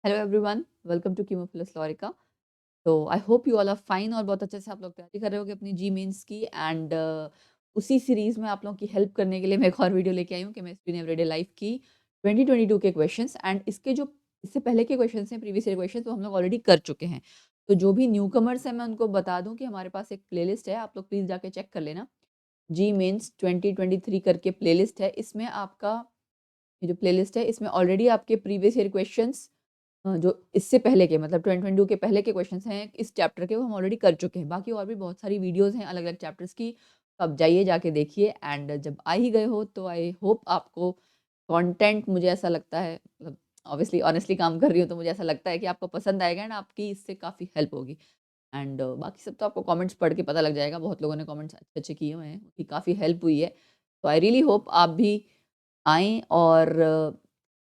Hello everyone, welcome to chemophilus laurica. तो I hope you all are fine और बहुत अच्छे से आप लोग तैयारी कर रहे होगे अपनी जी मेंस की एंड उसी सीरीज में आप लोगों की हेल्प करने के लिए मैं एक और वीडियो लेके आई हूँ केमिस्ट्री इन एवरीडे लाइफ की 2022 के क्वेश्चंस एंड इसके जो इससे पहले के क्वेश्चंस हैं प्रीवियस ईयर क्वेश्चंस वो हम लोग ऑलरेडी कर चुके हैं। तो जो भी न्यू कमर्स हैं मैं उनको बता दूं कि हमारे पास एक प्लेलिस्ट है, आप लोग प्लीज़ जाके चेक कर लेना। जी मेंस 2023 करके प्लेलिस्ट है। इसमें आपका ये जो प्लेलिस्ट है इसमें ऑलरेडी आपके प्रीवियस ईयर क्वेश्चंस जो इससे पहले के मतलब 2022 के पहले के क्वेश्चंस हैं इस चैप्टर के वो हम ऑलरेडी कर चुके हैं। बाकी और भी बहुत सारी वीडियोस हैं अलग-अलग चैप्टर्स की, तो आप जाइए जाके देखिए एंड जब आ ही गए हो तो आई होप आपको कंटेंट मुझे ऐसा लगता है मतलब ऑब्वियसली ऑनेस्टली काम कर रही हूँ तो मुझे ऐसा लगता है कि आपको पसंद आएगा एंड आपकी इससे काफ़ी हेल्प होगी। एंड बाकी सब तो आपको कमेंट्स पढ़ के पता लग जाएगा, बहुत लोगों ने कमेंट्स अच्छे-अच्छे किए हुए हैं, उनकी काफ़ी हेल्प हुई है। तो आई रियली होप आप भी आएँ और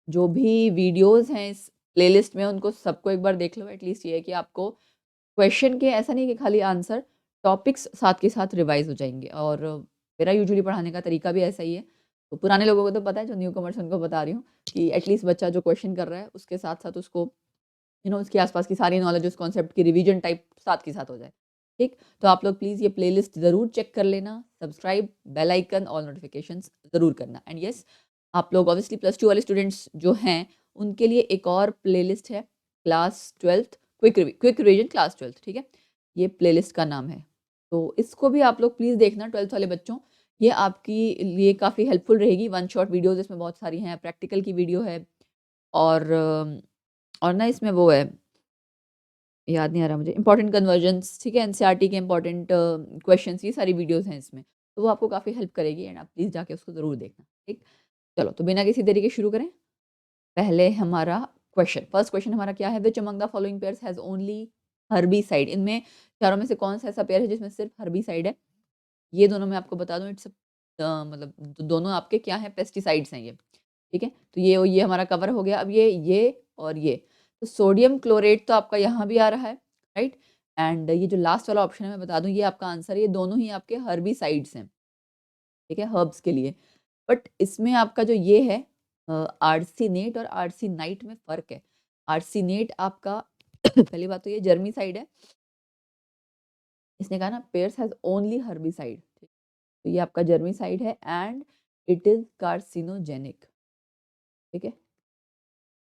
जो भी वीडियोज़ हैं इस प्लेलिस्ट में उनको सबको एक बार देख लो। एटलीस्ट ये है कि आपको क्वेश्चन के ऐसा नहीं कि खाली आंसर, टॉपिक्स साथ के साथ रिवाइज़ हो जाएँगे और मेरा यूजुअली पढ़ाने का तरीका भी ऐसा ही है। तो पुराने लोगों को तो पता है, जो न्यू कमर्स उनको बता रही हूँ कि एटलीस्ट बच्चा जो क्वेश्चन कर रहा है उसके साथ-साथ उसको उसके आस-पास की सारी नॉलेज उस कॉन्सेप्ट की रिवीजन टाइप साथ के साथ हो जाए। ठीक? तो आप लोग प्लीज़ ये प्लेलिस्ट ज़रूर चेक कर लेना, subscribe, bell icon, all notifications ज़रूर करना एंड येस आप लोग ऑब्वियसली प्लस 2 वाले स्टूडेंट्स जो हैं, उनके लिए एक और प्लेलिस्ट है class 12th quick revision class 12th, ठीक है? ये प्लेलिस्ट का नाम है। तो इसको भी आप लोग प्लीज़ देखना 12th वाले बच्चों, ये आपकी लिए काफ़ी हेल्पफुल रहेगी। वन शॉट वीडियोज़ इसमें बहुत सारी हैं, प्रैक्टिकल की वीडियो है और ना इसमें वो है, याद नहीं आ रहा मुझे, इंपॉर्टेंट कन्वर्जन्स, ठीक है? एनसीईआरटी के इंपॉर्टेंट क्वेश्चंस, ये सारी वीडियोज़ हैं इसमें। तो वो आपको काफ़ी हेल्प करेगी एंड आप प्लीज़ जाके उसको ज़रूर देखना, ठीक? चलो तो बिना किसी देरी के शुरू करें। पहले हमारा क्वेश्चन, फर्स्ट क्वेश्चन हमारा क्या है? Which among the following pairs has only herbicide? इनमें चारों में से कौन-सा ऐसा पेयर है जिसमें सिर्फ हर्बिसाइड है? ये दोनों मैं आपको बता दूँ इट्स मतलब दोनों आपके क्या हैं? पेस्टिसाइड्स हैं ये, ठीक है? तो ये हमारा कवर हो गया। अब ये और ये। तो सोडियम क्लोरेट तो आपका यहाँ भी आ रहा है, राइट? एंड ये जो लास्ट वाला ऑप्शन है मैं बता दूँ ये आपका आंसर है, ये दोनों ही आपके हर्बिसाइड्स हैं, ठीक है? हर्ब्स के लिए। बट इसमें आपका जो ये है आर्सेनेट और आर्सेनाइट में फ़र्क है। आर्सेनेट आपका पहली बात तो ये जर्मीसाइड है। इसने कहा ना पेयर्स हैज़ ओनली हर्बिसाइड, तो ये आपका जर्मीसाइड है एंड इट इज़ कार्सिनोजेनिक, ठीक है?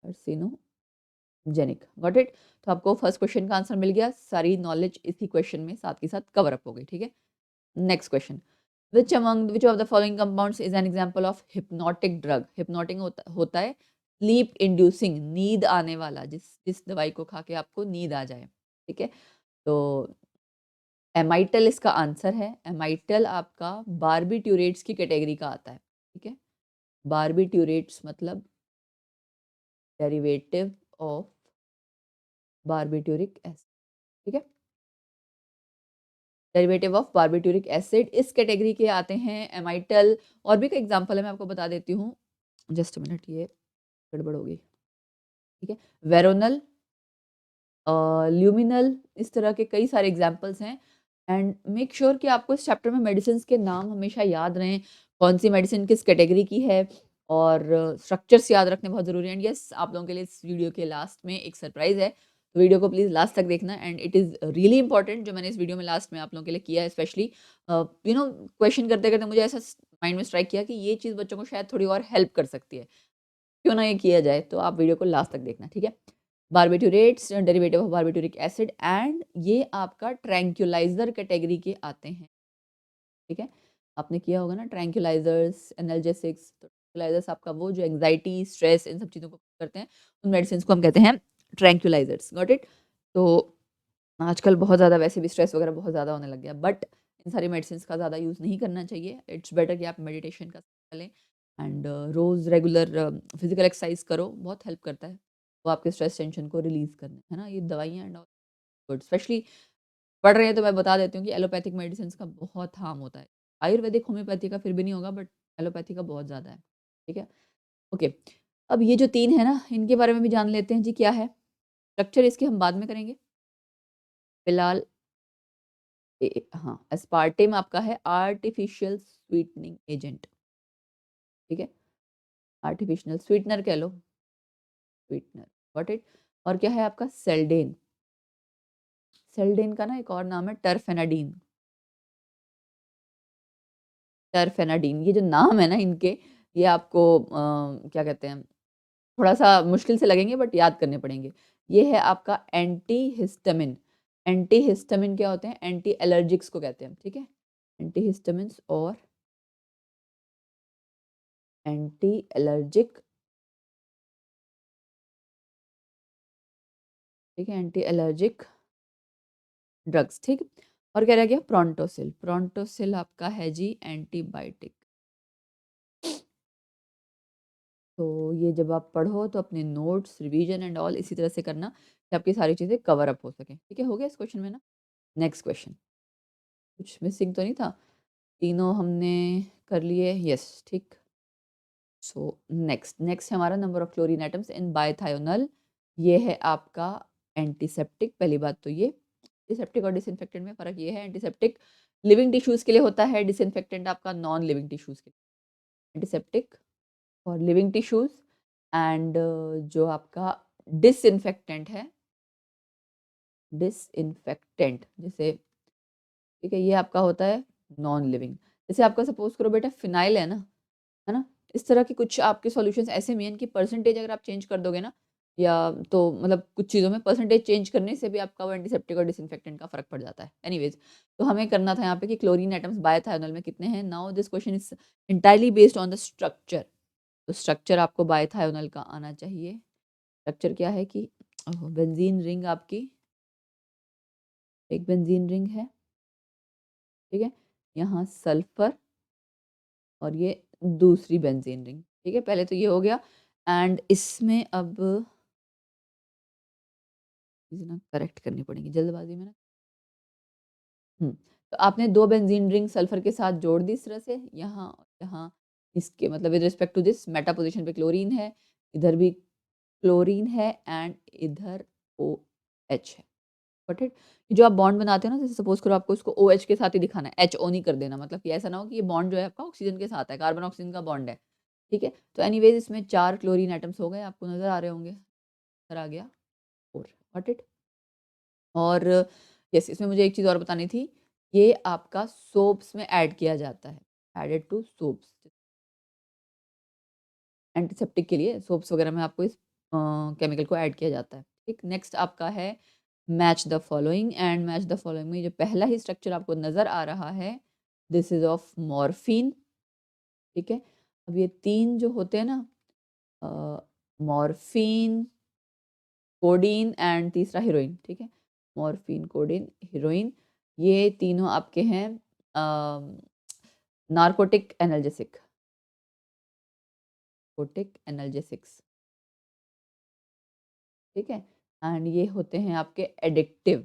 Carcinogenic, got it? तो आपको फर्स्ट क्वेश्चन का आंसर मिल गया, सारी नॉलेज इसी क्वेश्चन में साथ के साथ कवर अप हो गई, ठीक है? Next question, which of the following compounds is an example of hypnotic drug? hypnotic होता है स्लीप इंड्यूसिंग, नींद आने वाला, जिस जिस दवाई को खा के आपको नींद आ जाए, ठीक है? तो एमाइटल इसका आंसर है। एमाइटल आपका बारबिट्यूरेट्स की कैटेगरी का आता है, ठीक है? बारबिट्यूरेट्स मतलब डेरिवेटिव ऑफ बारबिट्यूरिक एसिड, ठीक है? डेरिवेटिव ऑफ बारबिट्यूरिक एसिड इस कैटेगरी के आते हैं एमाइटल। और भी एक एग्जांपल है मैं आपको बता देती हूँ, जस्ट अ मिनट, ये गड़बड़ हो गई, ठीक है? वेरोनल, ल्यूमिनल, इस तरह के कई सारे एग्जांपल्स हैं एंड मेक श्योर कि आपको इस चैप्टर में मेडिसिन्स के नाम हमेशा याद रहें, कौन सी मेडिसिन किस कैटेगरी की है और स्ट्रक्चर्स याद रखने बहुत ज़रूरी हैं। एंड यस आप लोगों के लिए इस वीडियो के लास्ट में एक सरप्राइज़ है, तो वीडियो को प्लीज़ लास्ट तक देखना and it is really important जो मैंने इस वीडियो में लास्ट में आप लोगों के लिए किया है। स्पेशली क्वेश्चन करते-करते मुझे ऐसा माइंड में स्ट्राइक किया कि ये चीज़ बच्चों को शायद थोड़ी और हेल्प कर सकती है। क्यों ना ये किया जाए, तो आप वीडियो को लास्ट तक देखना, ठीक है? Barbiturates derivative of barbituric acid and ये आपका ट्रैंक्विलाइज़र कैटेगरी के आते हैं, ठीक है? आपने किया होगा ना ट्रैंक्विलाइज़र्स, एनाल्जेसिक्स, तो ट्रैंक्विलाइज़र्स आपका वो जो एंग्ज़ायटी, स्ट्रेस इन सब चीज़ों को करते हैं, उन मेडिसिन्स को हम कहते हैं ट्रैंक्विलाइज़र्स, गॉट इट? तो आजकल बहुत ज़्यादा वैसे भी स्ट्रेस वगैरह बहुत ज़्यादा होने लग गया, बट इन सारी मेडिसिन्स का ज़्यादा यूज़ नहीं करना चाहिए। इट्स बेटर कि आप मेडिटेशन का करें एंड रोज़ रेगुलर फिज़िकल एक्सरसाइज करो, बहुत हेल्प करता है। वो आपके स्ट्रेस टेंशन को रिलीज़ करने, है ना? ये दवाइयाँ एंड ऑल गुड, स्पेशली पढ़ रहे हैं तो मैं बता देती हूँ कि एलोपैथिक मेडिसिन्स का बहुत हार्म होता है। आयुर्वेदिक, होम्योपैथी का फिर भी नहीं होगा बट एलोपैथी का बहुत ज़्यादा है, ठीक है? ओके, अब ये जो 3 है ना, इनके बारे में भी जान लेते हैं जी क्या है? स्ट्रक्चर इसके हम बाद में करेंगे। फिलहाल हाँ, एस्पार्टेम आपका है आर्टिफिशियल स्वीटनिंग एजेंट, ठीक है? आर्टिफिशियल स्वीटनर कह लो, स्वीटनर, गॉट इट? और क्या है आपका सेल्डेन। सेल्डेन का ना एक और नाम है टरफेनाडीन। टरफेनाडीन, ये जो नाम है ना इनके, ये आपको क्या कहते हैं, थोड़ा-सा मुश्किल से लगेंगे बट याद करने पड़ेंगे। ये है आपका एंटीहिस्टामिन। एंटीहिस्टामिन क्या होते हैं? एंटी एलर्जिक्स को कहते हैं, ठीक है? एंटीहिस्टामिन्स और एंटी एलर्जिक, ठीक है? एंटी एलर्जिक ड्रग्स, ठीक? और क्या रह गया? प्रोंटोसिल। प्रोंटोसिल आपका है जी एंटीबायोटिक। तो ये जब आप पढ़ो तो अपने नोट्स, रिवीजन एंड ऑल इसी तरह से करना कि आपकी सारी चीज़ें कवर अप हो सकें, ठीक है? हो गया इस क्वेश्चन में ना? नेक्स्ट क्वेश्चन, कुछ मिसिंग तो नहीं था? तीनों हमने कर लिए, यस, ठीक। सो नेक्स्ट है हमारा number of chlorine atoms in bithionol. ये है आपका एंटीसेप्टिक। पहली बात तो ये एंटीसेप्टिक और डिसइंफेक्टेंट में फ़र्क ये है, एंटीसेप्टिक लिविंग टिश्यूज़ के लिए होता है, डिसइंफेक्टेंट आपका नॉन लिविंग टिश्यूज़ के लिए। Antiseptic for living tissues and जो आपका डिसइंफेक्टेंट है, डिसइंफेक्टेंट जैसे, ठीक है, ये आपका होता है नॉन लिविंग। जैसे आपका सपोज़ करो बेटा फिनाइल है ना? इस तरह के कुछ आपके सॉल्यूशंस ऐसे में हैं कि परसेंटेज अगर आप चेंज कर दोगे ना, या तो मतलब कुछ चीज़ों में परसेंटेज चेंज करने से भी आपका वो एंटीसेप्टिक और डिसइंफेक्टेंट का फ़र्क पड़ जाता है। एनीवेज़, तो हमें करना था यहाँ पे कि क्लोरीन एटम्स बायथायोनल में कितने हैं? Now this question is entirely based on the structure. तो स्ट्रक्चर आपको बायथायोनल का आना चाहिए। स्ट्रक्चर क्या है कि बेंजीन रिंग आपकी, एक बेंजीन रिंग है, ठीक है? यहाँ सल्फर और ये दूसरी बेंजीन रिंग, ठीक है? पहले तो ये हो गया एंड इसमें अब चीज़ें ना करेक्ट करनी पड़ेंगी जल्दबाज़ी में ना। तो आपने 2 बेंजीन रिंग सल्फर के साथ जोड़ दी इस तरह से, यहाँ यहाँ इसके मतलब with respect to this meta position पे क्लोरीन है, इधर भी क्लोरीन है एंड इधर ओएच है। Got it? जो आप बॉन्ड बनाते हो ना, जैसे सपोज़ करो आपको इसको ओएच के साथ ही दिखाना है, एचओ नहीं कर देना, मतलब कि ऐसा ना हो कि ये बॉन्ड जो है आपका ऑक्सीजन के साथ है, कार्बन ऑक्सीजन का बॉन्ड है, ठीक है? तो एनीवेज़ इसमें 4 क्लोरीन एटम्स हो गए, आपको नज़र आ रहे होंगे। इधर आ गया 4, गॉट इट? और यस, इसमें मुझे एक चीज़ और बतानी थी, ये आपका सोप्स में ऐड किया जाता है, एडेड टू सोप्स। एंटीसेप्टिक के लिए सोप्स वगैरह में आपको इस केमिकल को ऐड किया जाता है, ठीक? नेक्स्ट आपका है match the following and match the following में जो पहला ही स्ट्रक्चर आपको नज़र आ रहा है, दिस इज़ ऑफ मॉर्फिन, ठीक है? अब ये 3 जो होते हैं ना, मॉर्फिन, कोडीन एंड तीसरा हेरोइन, ठीक है? मॉर्फिन, कोडीन, हेरोइन, ये तीनों आपके हैं नार्कोटिक एनाल्जेसिक, कोटिक एनाल्जेसिक्स, ठीक है? एंड ये होते हैं आपके एडिक्टिव।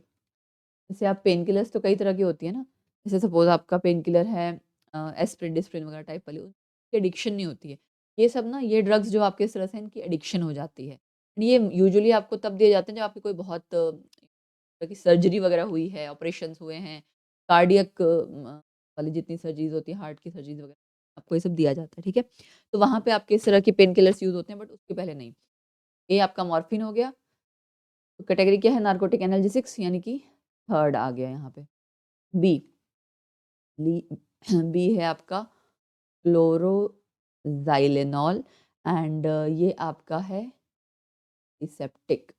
जैसे आप पेन किलर्स तो कई तरह की होती है ना, जैसे सपोज़ आपका पेन किलर है एस्पिरिन, डिस्प्रिन वगैरह टाइप वाली, उनकी एडिक्शन नहीं होती है। ये सब ना, ये ड्रग्स जो आपके इस तरह से इनकी एडिक्शन हो जाती है। ये यूजुअली आपको तब दिए जाते हैं जब आपकी कोई बहुत की सर्जरी वगैरह हुई है, ऑपरेशंस हुए हैं, कार्डियक वाली जितनी सर्जरीज़ होती हैं, हार्ट की सर्जरीज़ वगैरह, आपको ये सब दिया जाता है, ठीक है? तो वहाँ पे आपके इस तरह के पेन किलर्स यूज़ होते हैं बट उसके पहले नहीं। ए आपका मॉर्फिन हो गया, तो कैटेगरी क्या है? नार्कोटिक एनाल्जेसिक्स, यानी कि थर्ड आ गया यहाँ पे। बी, ली बी है आपका क्लोरोज़ाइलेनॉल एंड ये आपका है एसेप्टिक,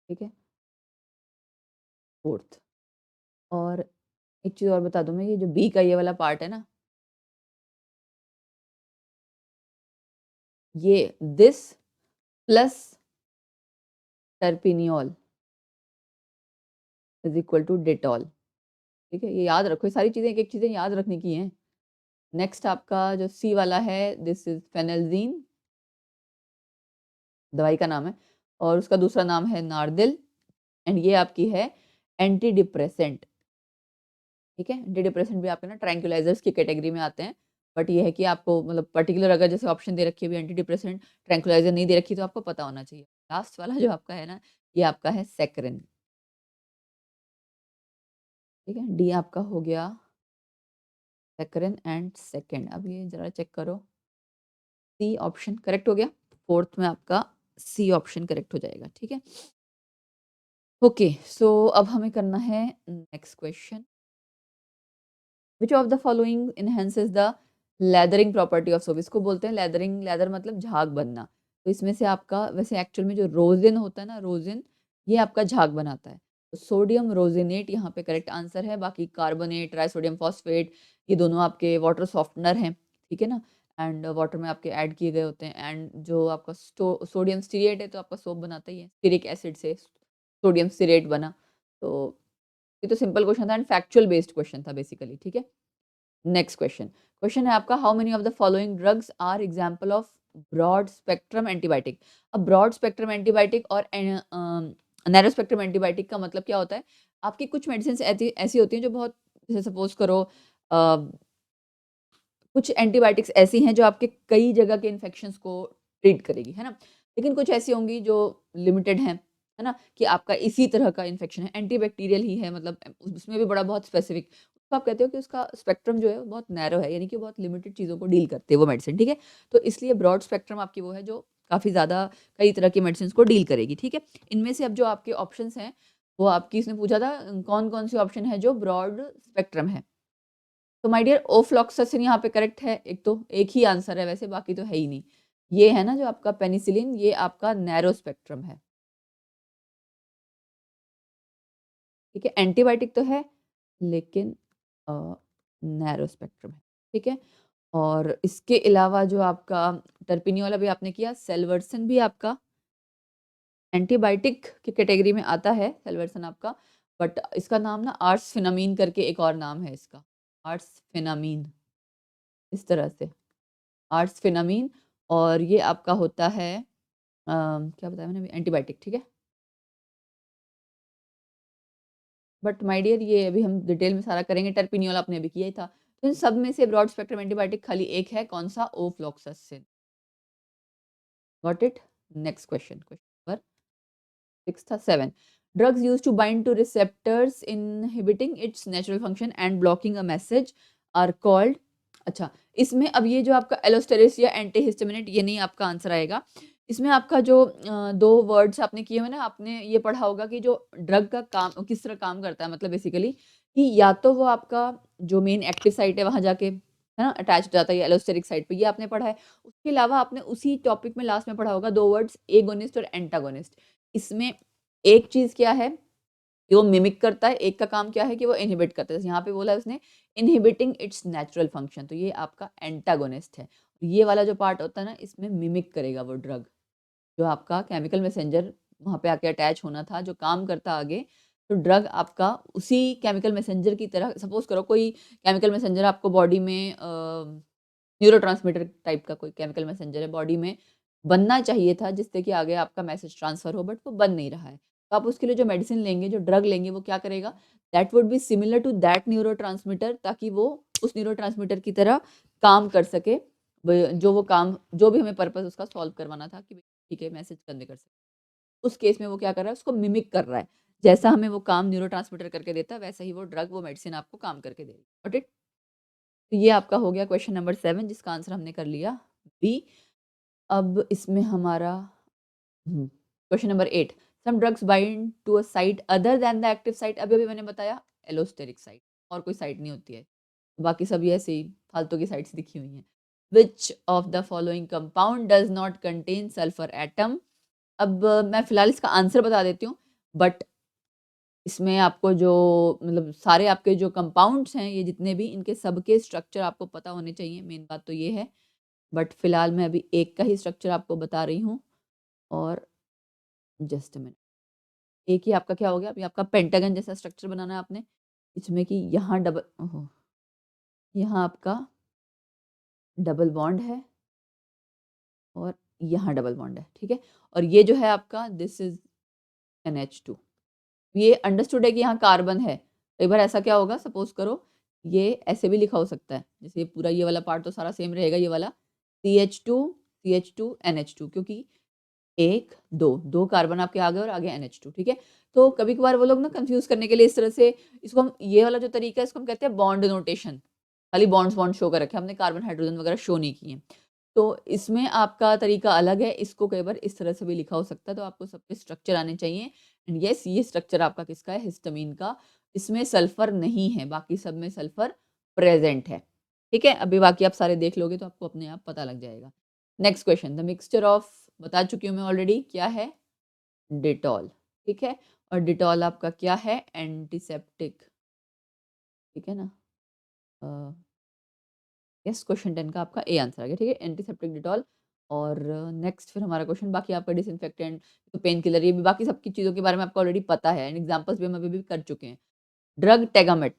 ठीक है? फोर्थ। और एक चीज़ और बता दूँ मैं, ये जो बी का ये वाला पार्ट है ना, ये this plus terpineol is equal to Dettol, ठीक है? ये याद रखो, ये सारी चीज़ें एक-एक चीज़ें याद रखने की हैं। नेक्स्ट आपका जो सी वाला है, दिस इज़ फेनेल्ज़ीन, दवाई का नाम है, और उसका दूसरा नाम है नार्दिल एंड ये आपकी है एंटी डिप्रेसेंट, ठीक है? एंटी डिप्रेसेंट भी आपके ना ट्रैंक्विलाइज़र्स की कैटेगरी में आते हैं, बट ये है कि आपको मतलब पर्टिकुलर अगर जैसे ऑप्शन दे रखी है अभी एंटी डिप्रेसेंट, ट्रैंक्विलाइज़र नहीं दे रखी तो आपको पता होना चाहिए। लास्ट वाला जो आपका है ना, ये आपका है सेक्रिन, ठीक है? डी आपका हो गया सेक्रिन एंड सेकंड। अब ये ज़रा चेक करो, सी ऑप्शन करेक्ट हो गया। फोर्थ में आपका सी ऑप्शन करेक्ट हो जाएगा, ठीक है? ओके, सो अब हमें करना है next question. Which of the following enhances the lathering property of soap? इसको बोलते हैं लेदरिंग, लेदर मतलब झाग बनना। तो इसमें से आपका वैसे एक्चुअल में जो रोज़िन होता है ना, रोज़िन, ये आपका झाग बनाता है। तो सोडियम रोज़िनेट यहाँ पे करेक्ट आंसर है। बाकी कार्बोनेट, ट्राइसोडियम फॉस्फेट, ये दोनों आपके वाटर सॉफ्टनर हैं, ठीक है ना? एंड वाटर में आपके ऐड किए गए होते हैं। एंड जो आपका सोडियम स्टीरेट है तो आपका सोप बनाता ही है, स्टीरिक एसिड से सोडियम स्टीरेट बना। तो ये तो सिंपल क्वेश्चन था एंड फैक्चुअल बेस्ड क्वेश्चन था बेसिकली, ठीक है? Next question. क्वेश्चन है आपका, how many of the following drugs are example of broad spectrum antibiotic? अब ब्रॉड स्पेक्ट्रम एंटीबायोटिक और नैरो स्पेक्ट्रम एंटीबायोटिक का मतलब क्या होता है? आपकी कुछ मेडिसिन ऐसी ऐसी होती हैं जो बहुत, जैसे सपोज करो कुछ एंटीबायोटिक्स ऐसी हैं जो आपके कई जगह के इन्फेक्शंस को ट्रीट करेगी, है ना? लेकिन कुछ ऐसी होंगी जो लिमिटेड हैं, है ना? कि आपका इसी तरह का इन्फेक्शन है, एंटीबैक्टीरियल ही है, मतलब उसमें भी बड़ा बहुत स्पेसिफिक, तो आप कहते हो कि उसका स्पेक्ट्रम जो है वो बहुत नैरो है, यानी कि बहुत लिमिटेड चीज़ों को डील करते हैं वो मेडिसिन, ठीक है? तो इसलिए ब्रॉड स्पेक्ट्रम आपकी वो है जो काफ़ी ज़्यादा कई तरह की मेडिसिन को डील करेगी, ठीक है? इनमें से अब जो आपके ऑप्शंस हैं, वो आपकी इसने पूछा था कौन-कौन से ऑप्शन है जो ब्रॉड स्पेक्ट्रम है। तो माय डियर ओफ्लॉक्सासिन यहाँ पे करेक्ट है, एक ही आंसर है वैसे, बाकी तो है ही नहीं। ये है ना जो आपका पेनिसिलिन, ये आपका नैरो स्पेक्ट्रम है, ठीक है? एंटीबायोटिक तो है, लेकिन अ, नैरो स्पेक्ट्रम है, ठीक है? और इसके अलावा जो आपका टर्पिनियोल अभी आपने किया, सेलवर्सन भी आपका एंटीबायोटिक की कैटेगरी में आता है, सेलवर्सन आपका, बट इसका नाम ना आर्सफेनामिन करके एक और नाम है इसका, आर्सफेनामिन, इस तरह से। आर्सफेनामिन, और ये आपका होता है क्या बताया मैंने अभी, एंटीबायोटिक, ठीक है? बट माय डियर ये अभी हम डिटेल में सारा करेंगे, टर्पिनियोल आपने अभी किया ही था। तो इन सब में से ब्रॉड स्पेक्ट्रम एंटीबायोटिक खाली एक है, कौन-सा? Ofloxacin. Got it? Next question, question number 6 था 7। Drugs used to bind to receptors inhibiting its natural function and blocking a message are called. अच्छा, इसमें अब ये जो आपका एलोस्टेरिस या एंटीहिस्टामिनेट, ये नहीं आपका आंसर आएगा। इसमें आपका जो 2 वर्ड्स आपने किए हुए ना, आपने ये पढ़ा होगा कि जो ड्रग का काम किस तरह काम करता है, मतलब बेसिकली कि या तो वो आपका जो मेन एक्टिव साइट है वहाँ जाके, है ना, अटैच हो जाता है ये एलोस्टेरिक साइट पे, ये आपने पढ़ा है। उसके अलावा आपने उसी टॉपिक में लास्ट में पढ़ा होगा 2 वर्ड्स, एगोनिस्ट और एंटागोनिस्ट। इसमें एक चीज़ क्या है कि वो मिमिक करता है, एक का काम क्या है कि वो इनहिबिट करता है। जैसे यहाँ पे बोला है उसने इनहिबिटिंग इट्स नेचुरल फंक्शन, तो ये आपका एंटागोनिस्ट है। ये वाला जो पार्ट होता है ना, इसमें मिमिक करेगा वो ड्रग, जो आपका केमिकल मैसेंजर वहाँ पे आके अटैच होना था, जो काम करता आगे, तो ड्रग आपका उसी केमिकल मैसेंजर की तरह, सपोज़ करो कोई केमिकल मैसेंजर आपको बॉडी में न्यूरोट्रांसमीटर टाइप का कोई केमिकल मैसेंजर है बॉडी में, बनना चाहिए था जिससे कि आगे आपका मैसेज ट्रांसफर हो, बट वो बन नहीं रहा है। तो आप उसके लिए जो मेडिसिन लेंगे, जो ड्रग लेंगे, वो क्या करेगा? That would be similar to that neurotransmitter, ताकि वो उस न्यूरोट्रांसमीटर की तरह काम कर सके। जो वो काम, जो भी हमें पर्पस उसका सॉल्व करवाना था कि ठीक है मैसेज कन्वे कर सके। उस केस में वो क्या कर रहा है? उसको मिमिक कर रहा है। जैसा हमें वो काम न्यूरोट्रांसमीटर करके देता है, वैसा ही वो ड्रग, वो मेडिसिन आपको काम करके देगी। Got it? तो ये आपका हो गया क्वेश्चन नंबर 7, जिसका आंसर हमने कर लिया बी। अब इसमें हमारा question number 8। Some drugs bind to a site other than the active site. अभी-अभी मैंने बताया एलोस्टेरिक साइट, और कोई साइट नहीं होती है। बाकी सब ये ऐसे ही फालतू की साइट्स लिखी हुई हैं। Which of the following compound does not contain sulphur atom? अब मैं फिलहाल इसका आंसर बता देती हूँ, बट इसमें आपको जो, मतलब सारे आपके जो कंपाउंड्स हैं, ये जितने भी, इनके सबके स्ट्रक्चर आपको पता होने चाहिए, मेन बात तो ये है। बट फिलहाल मैं अभी एक का ही स्ट्रक्चर आपको बता रही हूँ, और जस्ट अ मिनट। एक ही आपका क्या हो गया, अभी आपका पेंटागन जैसा स्ट्रक्चर बनाना है आपने, इसमें कि यहाँ डबल, ओहो, यहाँ आपका डबल बॉन्ड है, और यहाँ डबल बॉन्ड है, ठीक है? और ये जो है आपका, दिस इज़ NH2। ये अंडरस्टूड है कि यहाँ कार्बन है। कई बार ऐसा क्या होगा, सपोज़ करो ये ऐसे भी लिखा हो सकता है, जैसे ये पूरा ये वाला पार्ट तो सारा सेम रहेगा, ये वाला CH2 CH2 NH2, क्योंकि 1 2 2 कार्बन आपके आगे और आगे NH2, ठीक है? तो कभी-कभार वो लोग ना कन्फ्यूज़ करने के लिए इस तरह से, इसको हम, ये वाला जो तरीका है इसको हम कहते हैं बॉन्ड नोटेशन। खाली बॉन्ड्स बॉन्ड शो कर रखे हैं, हमने कार्बन, हाइड्रोजन वगैरह शो नहीं किए हैं। तो इसमें आपका तरीका अलग है, इसको कई बार इस तरह से भी लिखा हो सकता है, तो आपको सबके स्ट्रक्चर आने चाहिए। एंड यस, ये स्ट्रक्चर आपका किसका है? हिस्टामिन का। इसमें सल्फर नहीं है, बाकी सब में सल्फर प्रेज़ेंट है। ठीक है? अभी बाकी आप सारे देख लोगे तो आपको अपने आप पता लग जाएगा। Next question, the mixture of, बता चुकी हूँ मैं ऑलरेडी, क्या है? डेटॉल। ठीक है? और डेटॉल आपका क्या है? एंटीसेप्टिक। ठीक है ना? अ यस, क्वेश्चन 10 का आपका ए आंसर आ गया। ठीक है, एंटीसेप्टिक डिटॉल। और नेक्स्ट फिर हमारा क्वेश्चन, बाकी आपका डिसइंफेक्टेंट, तो पेन किलर, ये भी बाकी सबकी चीज़ों के बारे में आपको ऑलरेडी पता है एंड एग्जांपल्स भी हम अभी भी कर चुके हैं। ड्रग टेगामेट,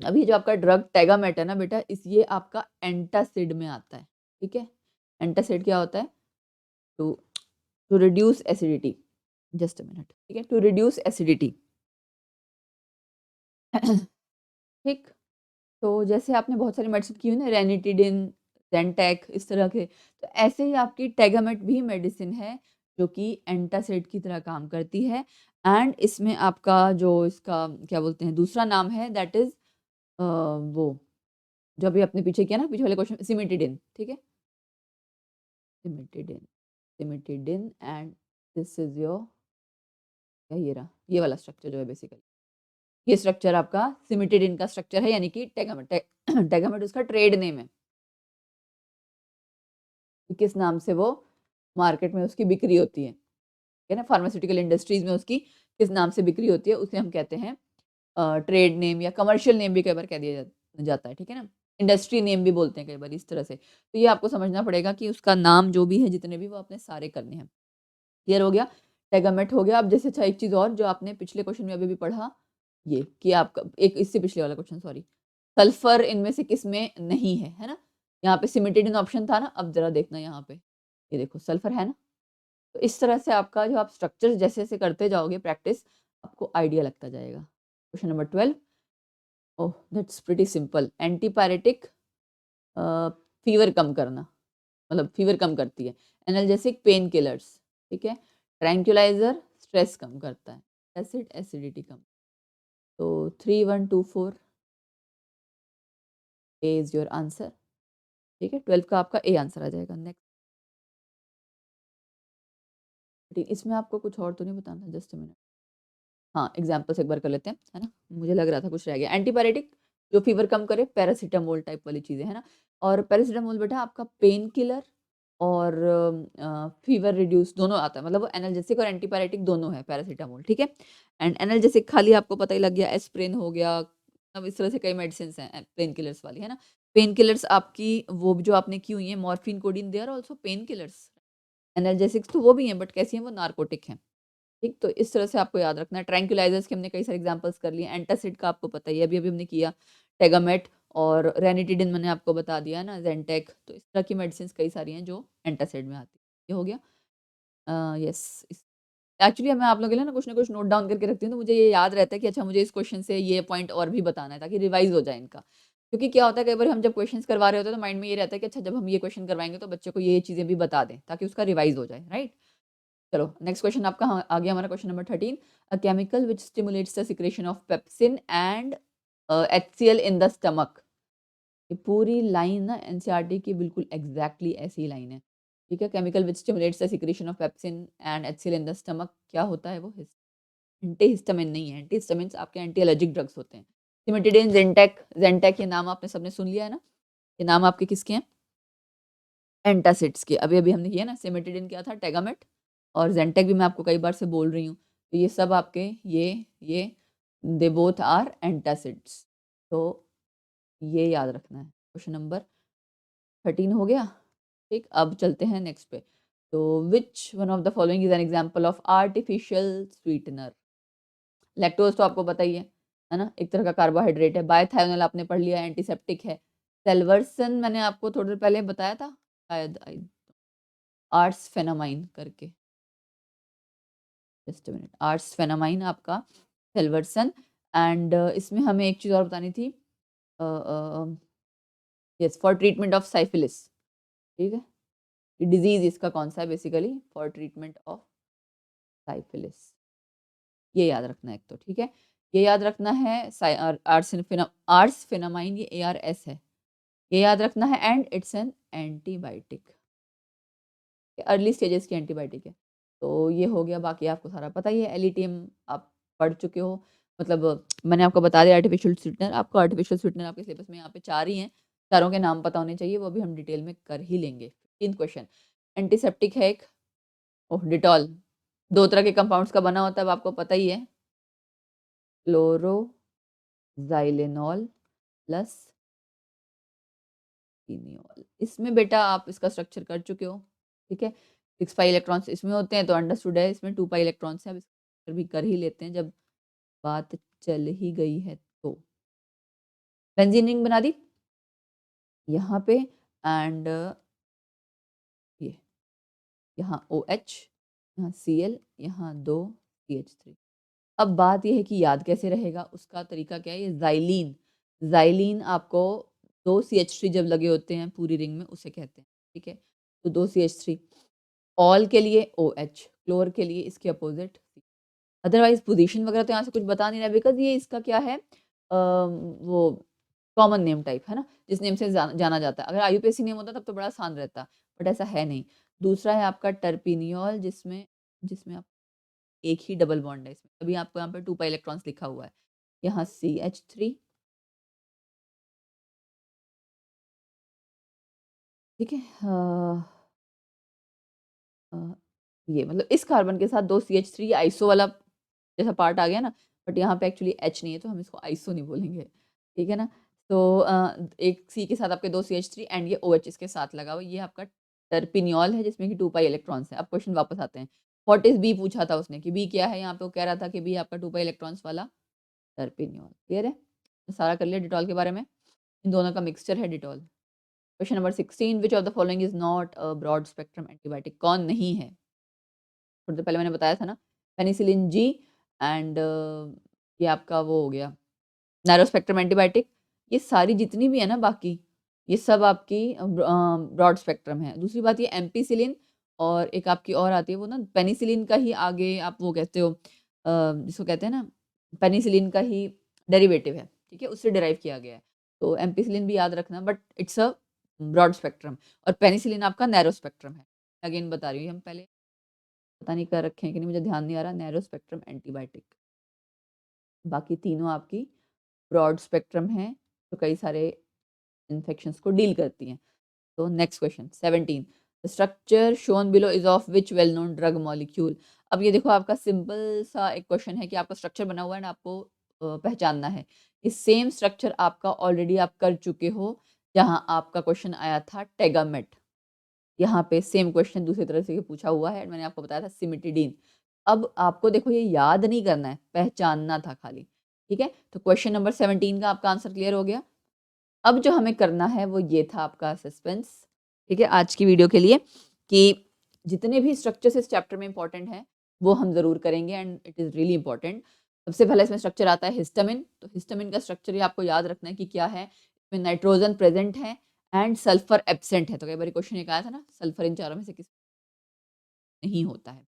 अभी जो आपका ड्रग टेगामेट है ना बेटा, इस ये आपका एंटासिड में आता है। ठीक है, एंटासिड क्या होता है? To to reduce acidity. Just a minute. ठीक है, टू रिड्यूस एसिडिटी। ठीक। तो जैसे आपने बहुत सारी मेडिसिन की हुई ना, रेनिटिडिन, ज़ेंटेक, इस तरह के, तो ऐसे ही आपकी टेगामेट भी मेडिसिन है जो कि एंटासिड की तरह काम करती है। एंड इसमें आपका जो इसका क्या बोलते हैं, दूसरा नाम है, दैट इज़ वो जो अभी आपने पीछे किया ना, पीछे वाले क्वेश्चन, सिमिटिडिन। ठीक है, सिमिटिडिन, सिमिटिडिन। एंड दिस इज़ योर, क्या ये रहा, ये वाला स्ट्रक्चर जो है बेसिकली, ये स्ट्रक्चर आपका सिमिटिडिन का स्ट्रक्चर है, यानी कि टेगामेट। टेगामेट उसका ट्रेड नेम है, कि किस नाम से वो मार्केट में उसकी बिक्री होती है। ठीक है ना, फार्मास्यूटिकल इंडस्ट्रीज में उसकी किस नाम से बिक्री होती है, उसे हम कहते हैं ट्रेड नेम, या कमर्शियल नेम भी कई बार कह दिया जाता है। ठीक है ना, इंडस्ट्री नेम भी बोलते हैं कई बार इस तरह से। तो ये आपको समझना पड़ेगा कि उसका नाम जो भी है, जितने भी, वो आपने सारे करने हैं। क्लियर हो गया? टेगामेट हो गया। अब जैसे, अच्छा एक चीज़ और जो आपने पिछले क्वेश्चन में अभी भी पढ़ा, ये कि आपका एक इससे पिछले वाला क्वेश्चन, सॉरी, सल्फर इनमें से किसमें नहीं है ना? यहाँ पे सिमिटेडिन ऑप्शन था ना, अब जरा देखना यहाँ पे, ये देखो सल्फर है ना। तो इस तरह से आपका जो आप स्ट्रक्चर जैसे-जैसे करते जाओगे प्रैक्टिस, आपको आइडिया लगता जाएगा। Question number 12, oh that's pretty simple. Antipyretic, fever कम करना, मतलब फीवर कम करती है। Analgesic, pain killers. ठीक है, ट्रैंक्विलाइजर, स्ट्रेस कम करता है। एसिड, एसिडिटी कम। तो 3 1 2 4 ए इज योर आंसर। ठीक है, 12 का आपका ए आंसर आ जाएगा। नेक्स्ट, इसमें आपको कुछ और तो नहीं बताना, जस्ट अ मिनट। हाँ, एग्ज़ाम्पल्स एक बार कर लेते हैं, है ना? मुझे लग रहा था कुछ रह गया। एंटीपायरेटिक, जो फ़ीवर कम करे, पैरासिटामोल टाइप वाली चीज़ें, है ना? और पैरासिटामोल बेटा आपका पेन किलर और फ़ीवर रिड्यूस दोनों आता है, मतलब वो एनाल्जेसिक और एंटीपायरेटिक दोनों है पैरासिटामोल। ठीक है? एंड एनाल्जेसिक खाली आपको पता ही लग गया, एस्प्रिन हो गया, अब इस तरह से कई मेडिसिन्स हैं पेन किलर्स वाली, है ना? पेन किलर्स आपकी वो जो आपने की हुई है, morphine, codeine, they are also pain killers. Analgesics तो वो भी हैं, बट कैसी हैं वो? नार्कोटिक हैं। ठीक, तो इस तरह से आपको याद रखना है। ट्रैंक्विलाइजर्स के हमने कई सारे एग्जांपल्स कर लिए। एंटासिड का आपको पता ही है, अभी-अभी हमने किया। टेगामेट और रेनिटिडिन मैंने आपको बता दिया है ना, ज़ेंटेक, तो इस तरह की मेडिसिन्स कई सारी हैं जो एंटासिड में आती हैं। ये हो गया? यस, इस एक्चुअली मैं आप लोगों के लिए ना कुछ नोट डाउन करके रखती हूँ, तो मुझे ये याद रहता है कि अच्छा मुझे इस क्वेश्चन से ये पॉइंट और भी बताना है, ताकि रिवाइज़ हो जाए इनका। क्योंकि क्या होता है, कई बार हम जब क्वेश्चन्स करवा रहे होते हैं, तो माइंड में ये रहता है कि अच्छा जब हम ये क्वेश्चन करवाएँगे तो बच्चे को ये चीज़ें भी बता दें, ताकि उसका रिवाइज़ हो जाए, राइट? चलो नेक्स्ट क्वेश्चन आपका, हाँ, आ गया हमारा question number 13। A chemical which stimulates the secretion of pepsin and HCL in the stomach. ये पूरी लाइन ना एनसीईआरटी की बिल्कुल एग्जैक्टली ऐसी ही लाइन है। ठीक है, chemical which stimulates the secretion of pepsin and HCL in the stomach, क्या होता है वो? एंटीहिस्टामिन नहीं है। एंटीहिस्टामिन्स आपके एंटी एलर्जिक ड्रग्स होते हैं। सिमिटिडिन, ज़ेंटेक, ज़ेंटेक ये नाम आपने सबने सुन लिया है ना? ये नाम आपके किसके हैं? एंटासिड्स के। अभी-अभी हमने किया ना, सिमिटिडिन क्या था? टेगामेट। और ज़ेंटेक भी मैं आपको कई बार से बोल रही हूँ। तो ये सब आपके ये दे बोथ आर एंटासिड्स। तो ये याद रखना है। क्वेश्चन नंबर 13 हो गया। ठीक, अब चलते हैं नेक्स्ट पे। तो which one of the following is an example of artificial sweetener? Lactose तो आपको पता ही है ना? एक तरह का कार्बोहाइड्रेट है। बायथायोनाइल आपने पढ़ लिया, एंटीसेप्टिक है। सेल्वर्सन मैंने आपको थोड़ी देर पहले बताया था, शायद आर्ट्स फेनामाइन करके। Just a minute, arts phenamine आपका सेल्वर्सन। एंड इसमें हमें एक चीज़ और बतानी थी, yes, for treatment of syphilis. ठीक है, डिजीज इसका कौन सा है basically? For treatment of syphilis. ये याद रखना है एक तो। ठीक है, ये याद रखना है। आर्ट्स फेनामाइन, ये ARS है, ये याद रखना है। And it's an antibiotic. Early stages की एंटीबायोटिक है। तो ये हो गया, बाकी आपको सारा पता ही है, एलिटियम आप पढ़ चुके हो, मतलब मैंने आपको बता दिया आर्टिफिशियल स्वीटनर। आपको आर्टिफिशियल स्वीटनर आपके सिलेबस में यहाँ पे 4 ही हैं, चारों के नाम पता होने चाहिए, वो भी हम डिटेल में कर ही लेंगे। 15th क्वेश्चन, एंटीसेप्टिक है एक, ओह डिटॉल 2 तरह के कंपाउंड्स का बना होता है, अब आपको पता ही है, क्लोरोज़ाइलेनॉल प्लस फिनियोल। इसमें बेटा आप इसका स्ट्रक्चर कर चुके हो, ठीक है? 6 पाई इलेक्ट्रॉन्स इसमें होते हैं तो अंडरस्टूड है, इसमें 2 पाई इलेक्ट्रॉन्स हैं, अब इसका भी कर ही लेते हैं जब बात चल ही गई है तो। बेंजीन रिंग बना दी यहाँ पे, एंड ये यहाँ OH, यहाँ Cl, यहाँ 2 CH3। अब बात ये है कि याद कैसे रहेगा, उसका तरीका क्या है, ये ज़ाइलीन, ज़ाइलीन आपको 2 CH3 जब लगे होते हैं पूरी रिंग में उसे कहते हैं, ठीक है? तो 2 CH3, ऑल के लिए OH, क्लोर के लिए इसके अपोजिट C। अदरवाइज़ पोज़ीशन वगैरह तो यहाँ से कुछ बता नहीं रहा, बिकॉज़ ये इसका क्या है, वो कॉमन नेम टाइप है ना, जिस नेम से जाना जाता है। अगर IUPAC नेम होता तब तो बड़ा आसान रहता, बट ऐसा है नहीं। दूसरा है आपका टर्पिनियोल, जिसमें जिसमें आप एक ही डबल बॉन्ड है इसमें, तभी आपको यहाँ पे 2 पाई इलेक्ट्रॉन्स लिखा हुआ है। यहाँ CH3, ठीक है? अ, ये मतलब इस कार्बन के साथ 2 CH3 आइसो वाला जैसा पार्ट आ गया ना, बट यहाँ पे एक्चुअली H नहीं है तो हम इसको आइसो नहीं बोलेंगे, ठीक है ना? तो एक C के साथ आपके 2 CH3 एंड ये OH इसके साथ लगा हुआ, ये आपका टर्पिनियोल है जिसमें कि 2 पाई इलेक्ट्रॉन्स हैं। अब क्वेश्चन वापस आते हैं। व्हाट इज़ B पूछा था उसने कि B क्या है? यहाँ पे वो कह रहा था कि B आपका 2 पाई इलेक्ट्रॉन्स वाला टर्पिनियोल। क्लियर है? तो सारा कर लिया डिटॉल के बारे में। इन दोनों का मिक्सचर है Dettol. Question number 16, which of the following is not a broad spectrum antibiotic? कौन नहीं है? थोड़ी देर पहले मैंने बताया था ना, पेनिसिलिन जी, एंड ये आपका वो हो गया नैरो स्पेक्ट्रम एंटीबायोटिक। ये सारी जितनी भी है ना बाकी, ये सब आपकी ब्रॉड स्पेक्ट्रम है। दूसरी बात ये एम्पीसिलिन, और एक आपकी और आती है वो ना पेनिसिलिन का ही आगे आप वो कहते हो, जिसको कहते हैं ना पेनिसिलिन का ही डेरिवेटिव है, ठीक है? उससे डिराइव किया गया है। तो एम्पीसिलिन भी याद रखना, but it's a broad spectrum, और पेनिसिलिन आपका नैरो स्पेक्ट्रम है। अगेन बता रही हूँ, हम पहले पता नहीं कर रखे हैं कि नहीं, मुझे ध्यान नहीं आ रहा, नैरो स्पेक्ट्रम एंटीबायोटिक। बाकी तीनों आपकी ब्रॉड स्पेक्ट्रम हैं, तो कई सारे इन्फेक्शंस को डील करती हैं। तो next question 17, the structure shown below is of which well known drug molecule? अब ये देखो आपका सिंपल सा एक क्वेश्चन है कि आपका स्ट्रक्चर बना हुआ है ना, आपको पहचानना है। इस सेम स्ट्रक्चर आपका ऑलरेडी आप कर चुके हो, जहाँ आपका क्वेश्चन आया था टेगामेट। यहाँ पे सेम क्वेश्चन दूसरी तरह से पूछा हुआ है, मैंने आपको बताया था सिमिटिडीन। अब आपको देखो ये याद नहीं करना है, पहचानना था खाली, ठीक है? तो क्वेश्चन नंबर 17 का आपका आंसर क्लियर हो गया। अब जो हमें करना है वो ये था आपका सस्पेंस, ठीक है? आज की वीडियो के लिए कि जितने भी स्ट्रक्चर्स इस चैप्टर में इंपॉर्टेंट हैं, वो हम ज़रूर करेंगे, and it is really important. सबसे पहले इसमें स्ट्रक्चर आता है हिस्टामिन, तो हिस्टामिन का स्ट्रक्चर ही आपको याद रखना है कि क्या है। इसमें नाइट्रोजन प्रेजेंट है एंड सल्फर एब्सेंट है, तो कई बार क्वेश्चन एक आया था ना, सल्फर इन चारों में से किस नहीं होता है,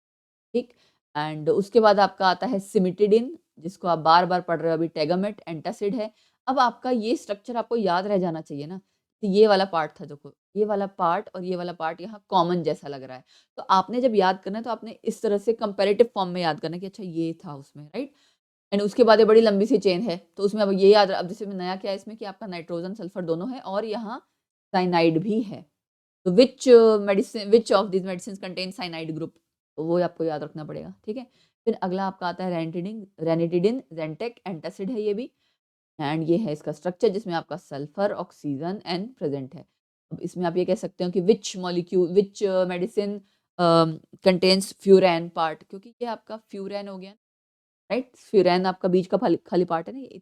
ठीक? एंड उसके बाद आपका आता है सिमिटिडिन, जिसको आप बार-बार पढ़ रहे हो अभी, टेगामेट, एंटासिड है। अब आपका ये स्ट्रक्चर आपको याद रह जाना चाहिए ना, कि ये वाला पार्ट था देखो, ये वाला पार्ट और ये वाला पार्ट यहाँ कॉमन जैसा लग रहा है। तो आपने जब याद करना है तो आपने इस तरह से कंपैरेटिव फॉर्म में याद करना है कि अच्छा ये था उसमें, राइट? एंड उसके बाद ये बड़ी लंबी सी चेन है, तो उसमें अब ये याद, अब जैसे नया क्या है इसमें कि आपका नाइट्रोजन, सल्फर दोनों है और यहाँ साइनाइड भी है। तो which of these medicines contain cyanide group? तो वो आपको याद रखना पड़ेगा, ठीक है? फिर अगला आपका आता है रैनिटिडिन, ज़ेंटेक, एंटासिड है ये भी, एंड ये है इसका स्ट्रक्चर जिसमें आपका सल्फर, ऑक्सीजन एंड प्रेज़ेंट है। अब इसमें आप ये कह सकते हो कि विच मेडिसिन कंटेन्स फ्यूरैन पार्ट, क्योंकि ये आपका फ्यूरैन हो गया, राइट? फ्यूरैन आपका बीच का खाली खाली पार्ट है ना ये।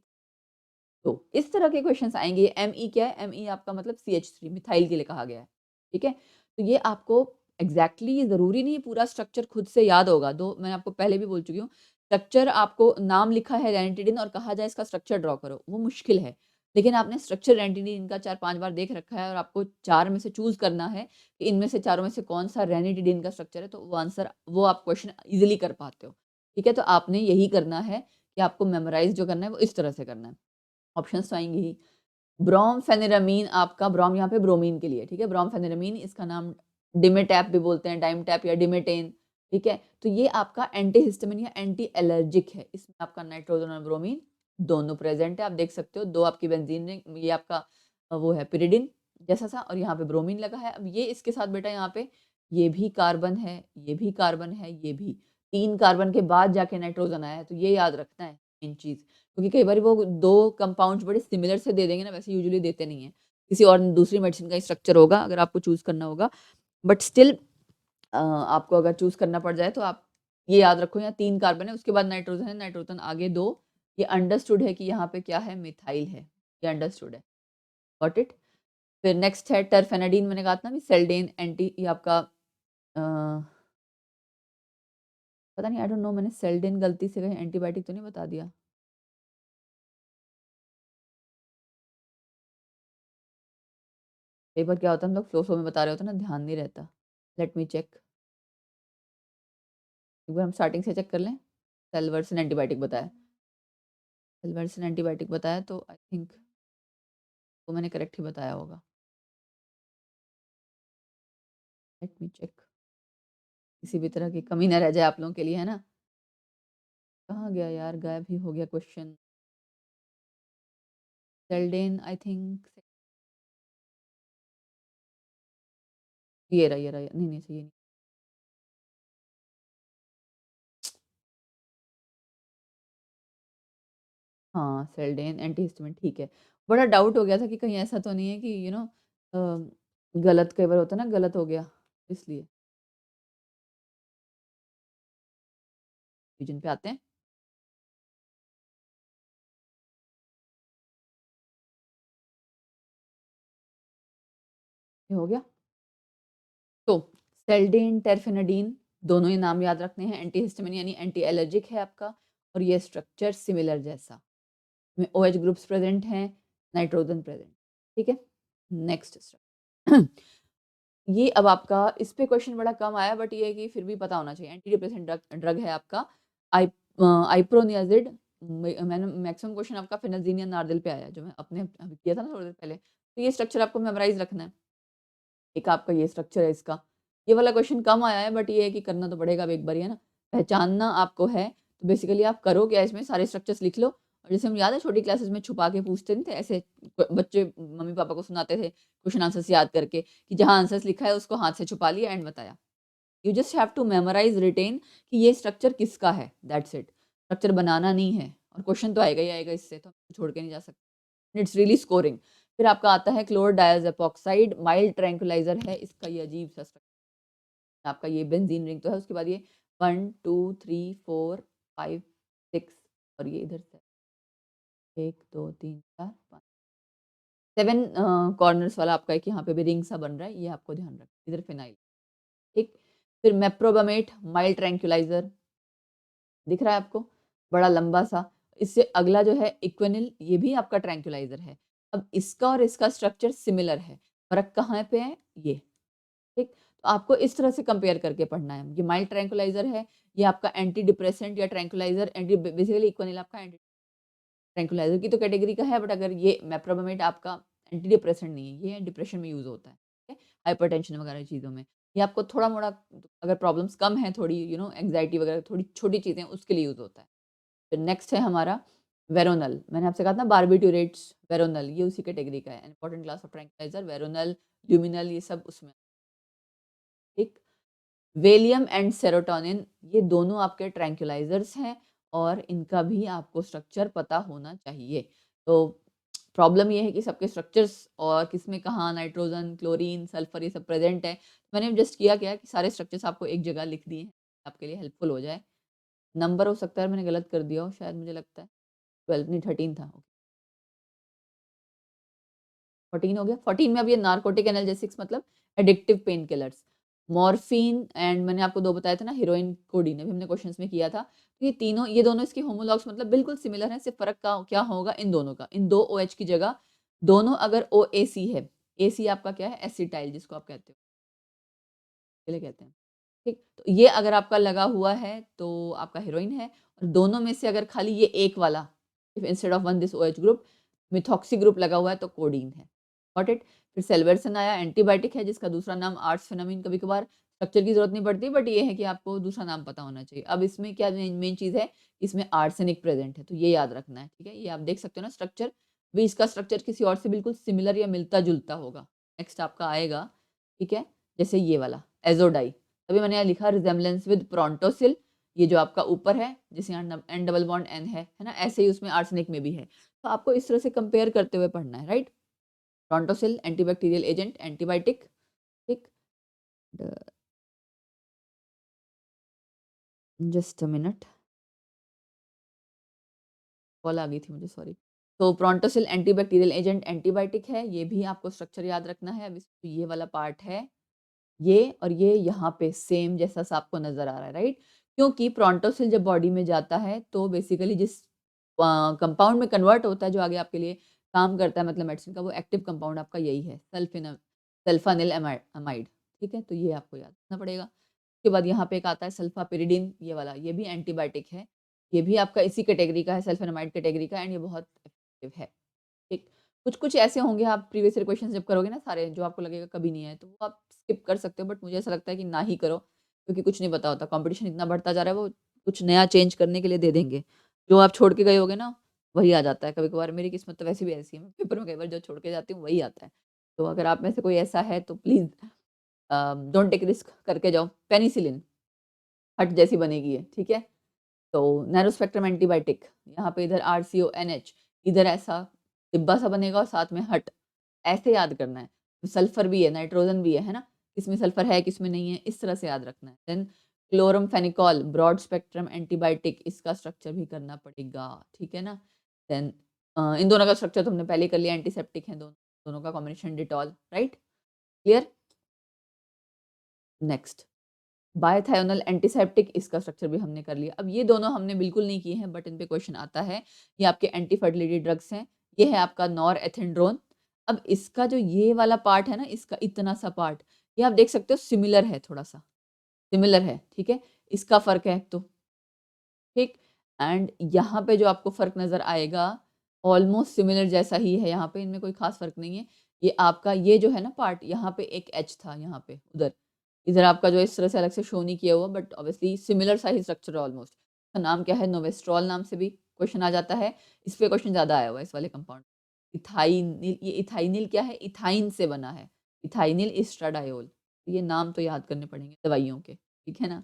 तो इस तरह के क्वेश्चंस आएँगे। एमई क्या है? एमई आपका मतलब CH3 मिथाइल के लिए कहा गया है, ठीक है? तो ये आपको एग्ज़ैक्टली ज़रूरी नहीं है पूरा स्ट्रक्चर खुद से याद होगा, दो मैंने आपको पहले भी बोल चुकी हूँ, स्ट्रक्चर आपको नाम लिखा है रैनिटिडिन और कहा जाए इसका स्ट्रक्चर ड्रॉ करो, वो मुश्किल है। लेकिन आपने स्ट्रक्चर रैनिटिडिन का 4-5 बार देख रखा है और आपको 4 में से चूज़ करना है कि इनमें से चारों में से कौन-सा रैनिटिडिन का स्ट्रक्चर है, तो वो आप क्वेश्चन ईज़िली कर पाते हो, ठीक है? तो आपने यही करना है कि आपको मेमोराइज़ जो करना है वो इस तरह से करना है। ऑप्शंस तो आएँगे ही। ब्रोमफेनिरामीन, आपका ब्रोम यहाँ पे ब्रोमीन के लिए, ठीक है? ब्रोमफेनिरामीन इसका नाम डिमेटैप भी बोलते हैं, डाइमटैप या डिमेटेन, ठीक है? तो ये आपका एंटीहिस्टामिन या एंटी एलर्जिक है। इसमें आपका नाइट्रोजन और ब्रोमीन दोनों प्रेज़ेंट है। आप देख सकते हो 2 आपकी बेंज़ीन रिंग, ये आपका वो है पिरिडिन जैसा सा, और यहाँ पे ब्रोमीन लगा है। अब ये इसके साथ बेटा यहाँ पे ये भी कार्बन है, ये भी कार्बन है, ये भी। 3 कार्बन के बाद जाके नाइट्रोजन आया है, तो ये याद रखना है मेन चीज़। क्योंकि कई बार वो 2 कंपाउंड्स बड़े सिमिलर से दे देंगे ना, वैसे यूजुअली देते नहीं हैं। किसी और दूसरी मेडिसिन का ही स्ट्रक्चर होगा अगर आपको चूज़ करना होगा। बट स्टिल आपको अगर चूज़ करना पड़ जाए तो आप ये याद रखो, यहाँ 3 कार्बन है, उसके बाद नाइट्रोजन है, नाइट्रोजन आगे 2। ये अंडरस्टूड है कि यहाँ पे क्या है, मिथाइल है। ये अंडरस्टूड है। Got it? फिर नेक्स्ट है टरफेनाडीन, मैंने कहा था ना, सेल्डेन एंटी, ये आपका पता नहीं, आई डोंट नो, मैंने सेल्डेन गलती से कहीं एंटीबायोटिक तो नहीं बता दिया? कई बार क्या होता है हम लोग फ्लो में बता रहे होते हैं ना, ध्यान नहीं रहता। Let me check. एक बार हम स्टार्टिंग से चेक कर लें। सेल्वर्सन एंटीबायोटिक बताया, सेल्वर्सन एंटीबायोटिक बताया, तो आई थिंक वो मैंने करेक्ट ही बताया होगा। लेट मी चेक, किसी भी तरह की कमी ना रह जाए आप लोगों के लिए, है ना? कहाँ गया यार, गायब ही हो गया क्वेश्चन। सेल्डेन आई थिंक, ये रहा, नहीं, नहीं, सही नहीं। हाँ, सेल्डेन एंटीहिस्टामिन, ठीक है। बड़ा डाउट हो गया था कि कहीं ऐसा तो नहीं है कि गलत, कई बार होता है ना, गलत हो गया, इसलिए। रीजन पे आते हैं। ये हो गया। तो सेल्डेन, टरफेनाडीन, दोनों ही नाम याद रखने हैं। एंटीहिस्टामिन यानी एंटी एलर्जिक है आपका, और ये स्ट्रक्चर सिमिलर जैसा। में ओएच ग्रुप्स प्रेजेंट हैं, नाइट्रोजन प्रेजेंट, ठीक है? नेक्स्ट ये अब आपका इस पे क्वेश्चन बड़ा कम आया, बट ये है कि फिर भी पता होना चाहिए। एंटी डिप्रेसेंट ड्रग है आपका आई आइप्रोनियाजिड। मैंने मैक्सिमम क्वेश्चन आपका फेनाजीनिया नार्डिल पे आया, जो मैं अपने अभी किया था ना थोड़ी देर पहले। तो ये स्ट्रक्चर आपको मेमोराइज रखना है। एक आपका ये स्ट्रक्चर है इसका। ये वाला क्वेश्चन कम आया है, बट ये है कि करना तो पड़ेगा अब एक बार, है ना? पहचानना आपको है, तो बेसिकली आप करो क्या, इसमें सारे स्ट्रक्चर्स लिख लो। और जैसे हम याद है छोटी क्लासेस में छुपा के पूछते नहीं थे, ऐसे बच्चे मम्मी पापा को सुनाते थे क्वेश्चन आंसर्स याद करके, कि जहाँ आंसर्स लिखा है उसको हाथ से छुपा लिया एंड बताया। You just have to memorise written कि ये स्ट्रक्चर किसका है, दैट्स इट। स्ट्रक्चर बनाना नहीं है, और क्वेश्चन तो आएगा ही आएगा, इससे तो छोड़ के नहीं जा सकते। It's really scoring. फिर आपका आता है क्लोर डायजेपोक्साइड, माइल्ड ट्रैंकुलाइजर है इसका, ये अजीब सा स्ट्रक्चर आपका, ये बेंजीन रिंग तो है, उसके बाद ये 1 2 3 4 5 6, और ये इधर से 1 2 3 4 5 7 कॉर्नर्स वाला आपका एक यहाँ पे भी रिंग सा बन रहा है, ये आपको ध्यान रखना। इधर फिनाइल, ठीक। फिर मेप्रोबामेट, माइल्ड ट्रैंकुलाइजर, दिख रहा है आपको, बड़ा लंबा सा। इससे अगला जो है इक्वेनिल, ये भी आपका ट्रैंकुलाइजर है। अब इसका और इसका स्ट्रक्चर सिमिलर है, फर्क कहाँ पे है, ये, ठीक। तो आपको इस तरह से कंपेयर करके पढ़ना है। ये माइल्ड ट्रैंकुलाइजर है, ये आपका एंटी डिप्रेसेंट या ट्रैंकुलाइजर, एंटी बेसिकली इक्वेनिल आपका एंटी ट्रैंकुलाइजर की तो कैटेगरी का है, बट अगर ये मेप्रोबामेट आपका एंटी डिप्रेसेंट नहीं है, ये डिप्रेशन में यूज होता है, ठीक है, हाइपरटेंशन वगैरह चीज़ों में। ये आपको थोड़ा मोड़ा, अगर प्रॉब्लम्स कम है थोड़ी, एंग्जाइटी वगैरह, थोड़ी छोटी चीज़ें, उसके लिए यूज होता है। फिर नेक्स्ट है हमारा वेरोनल। मैंने आपसे कहा था बारबिट्यूरेट्स, वेरोनल, ये उसी कैटेगरी का है। Important class of tranquilliser, Veronal, Luminal, ये सब उसमें, ठीक। वेलियम एंड सेरोटोनिन, ये दोनों आपके ट्रैंकुलाइजर्स हैं, और इनका भी आपको स्ट्रक्चर पता होना चाहिए। तो प्रॉब्लम ये है कि सबके स्ट्रक्चर्स और किसमें कहाँ नाइट्रोजन, क्लोरीन, सल्फर, ये सब प्रेजेंट है। मैंने जस्ट किया क्या कि सारे स्ट्रक्चर्स आपको एक जगह लिख दिए हैं, आपके लिए हेल्पफुल हो जाए। नंबर हो सकता है मैंने गलत कर दिया हो, शायद मुझे लगता है 12 नहीं 13 था, 14 हो गया। 14 में अब ये नार्कोटिक एनाल्जेसिक्स, मतलब addictive pain killers, morphine and मैंने आपको 2 बताए थे ना, हेरोइन, कोडीन, अभी हमने क्वेश्चंस में किया था। तो ये दोनों इसके होमोलॉग्स, मतलब बिल्कुल सिमिलर हैं, सिर्फ फ़र्क का क्या होगा इन दोनों का, इन 2 ओएच की जगह दोनों अगर ओएसी है, एसी आपका क्या है, एसिटाइल जिसको आप कहते हो, के लिए कहते हैं, ठीक। तो ये अगर आपका लगा हुआ है तो आपका हेरोइन है, और दोनों में से अगर खाली ये एक वाला, if instead of one this OH group, methoxy group लगा हुआ है, तो कोडीन है। Got it? फिर सेल्वेरसन आया, एंटीबायोटिक है जिसका दूसरा नाम आर्सफेनामिन, कभी-कभार स्ट्रक्चर की ज़रूरत नहीं पड़ती बट ये है कि आपको दूसरा नाम पता होना चाहिए। अब इसमें क्या मेन चीज़ है, इसमें आर्सेनिक प्रेज़ेंट है, तो ये याद रखना है, ठीक है? ये आप देख सकते हो ना स्ट्रक्चर, भी इसका स्ट्रक्चर किसी और से बिल्कुल सिमिलर या मिलता-जुलता होगा। नेक्स्ट आपका आएगा, ठीक है? जैसे ये वाला एज़ोडाई, तभी मैंने यहाँ लिखा रिज़ेम्बलेंस विद प्रोंटोसिल, ये जो आपका ऊपर है, जैसे यहाँ एन डबल बॉन्ड एन है ना? ऐसे ही उसमें आर्सेनिक में भी है। तो आपको इस तरह से कंपेयर करते हुए पढ़ना है, राइट? प्रोंटोसिल एंटीबैक्टीरियल एजेंट, एंटीबायोटिक, ठीक? जस्ट अ मिनट, कॉल आ गई थी मुझे, सॉरी। तो प्रोंटोसिल एंटीबैक्टीरियल एजेंट, एंटीबायोटिक है, ये भी आपको स्ट्रक्चर याद रखना है। अब इसमें ये वाला पार्ट है, ये और ये यहाँ पे सेम जैसा सा आपको नज़र आ रहा है, राइट? क्योंकि प्रोंटोसिल जब बॉडी में जाता है तो बेसिकली जिस कंपाउंड में कन्वर्ट होता है जो आगे आपके लिए काम करता है, मतलब मेडिसिन का, वो एक्टिव कंपाउंड आपका यही है, सल्फानिल अमाइड, ठीक है? तो ये आपको याद रखना पड़ेगा। उसके बाद यहाँ पे एक आता है सल्फापिरिडिन, ये वाला, ये भी एंटीबायोटिक है। ये भी आपका इसी कैटेगरी का है, सल्फेनामाइड कैटेगरी का, एंड ये बहुत इफेक्टिव है, ठीक। कुछ-कुछ ऐसे होंगे, आप प्रीवियस ईयर क्वेश्चंस जब करोगे ना सारे, जो आपको लगेगा कभी नहीं आए, तो वो आप स्किप कर सकते हो, बट मुझे ऐसा लगता है कि ना ही करो, क्योंकि कुछ नहीं पता होता। कॉम्पिटिशन इतना बढ़ता जा रहा है, वो कुछ नया चेंज करने के लिए दे देंगे। जो आप छोड़ के गए होगे ना, वही आ जाता है कभी-कभार। मेरी किस्मत तो वैसे भी ऐसी है, मैं पेपर में कई बार जो छोड़ के जाती हूँ, वही आता है। तो अगर आप में से कोई ऐसा है, तो प्लीज़ डोंट टेक रिस्क, करके जाओ। पेनिसिलिन हट जैसी बनेगी ये, ठीक है? तो नैरो स्पेक्ट्रम एंटीबायोटिक, यहाँ पे इधर आरसीओएनएच, इधर ऐसा डिब्बा सा बनेगा और साथ में हट, ऐसे याद करना है। सल्फर भी है, नाइट्रोजन भी है ना? किसमें सल्फर है, किसमें नहीं है, इस तरह से याद रखना है। Then chloramphenicol broad spectrum antibiotic, इसका स्ट्रक्चर भी करना पड़ेगा, ठीक है ना? देन इन दोनों का स्ट्रक्चर तो हमने पहले ही कर लिया, एंटीसेप्टिक है दोनों, दोनों का combination Dettol, right? Clear? Next bithionol antiseptic, इसका स्ट्रक्चर भी हमने कर लिया। अब ये दोनों हमने बिल्कुल नहीं किए हैं, बट इन पे क्वेश्चन आता है। ये आपके एंटी फर्टिलिटी ड्रग्स हैं। ये है आपका नॉरएथिंड्रोन। अब इसका जो ये वाला पार्ट है ना, इसका इतना सा पार्ट, ये आप देख सकते हो सिमिलर है, थोड़ा-सा सिमिलर है, ठीक है? इसका फ़र्क है तो, ठीक? एंड यहाँ पे जो आपको फ़र्क नज़र आएगा, ऑलमोस्ट सिमिलर जैसा ही है यहाँ पे, इनमें कोई ख़ास फ़र्क नहीं है। ये आपका ये जो है ना पार्ट, यहाँ पे एक एच था, यहाँ पे, उधर। इधर आपका जो इस तरह से अलग से शो नहीं किया हुआ, बट ऑब्वियसली सिमिलर सा ही स्ट्रक्चर है ऑलमोस्ट। इसका नाम क्या है? नोवेस्ट्रॉल नाम से भी क्वेश्चन आ जाता है। इस पे क्वेश्चन ज़्यादा आया हुआ है, इस वाले कंपाउंड। इथाइनिल, ये इथाइनिल क्या है? इथाइन से बना है। इथाइनिल एस्ट्राडायोल। ये नाम तो याद करने पड़ेंगे दवाइयों के, ठीक है ना?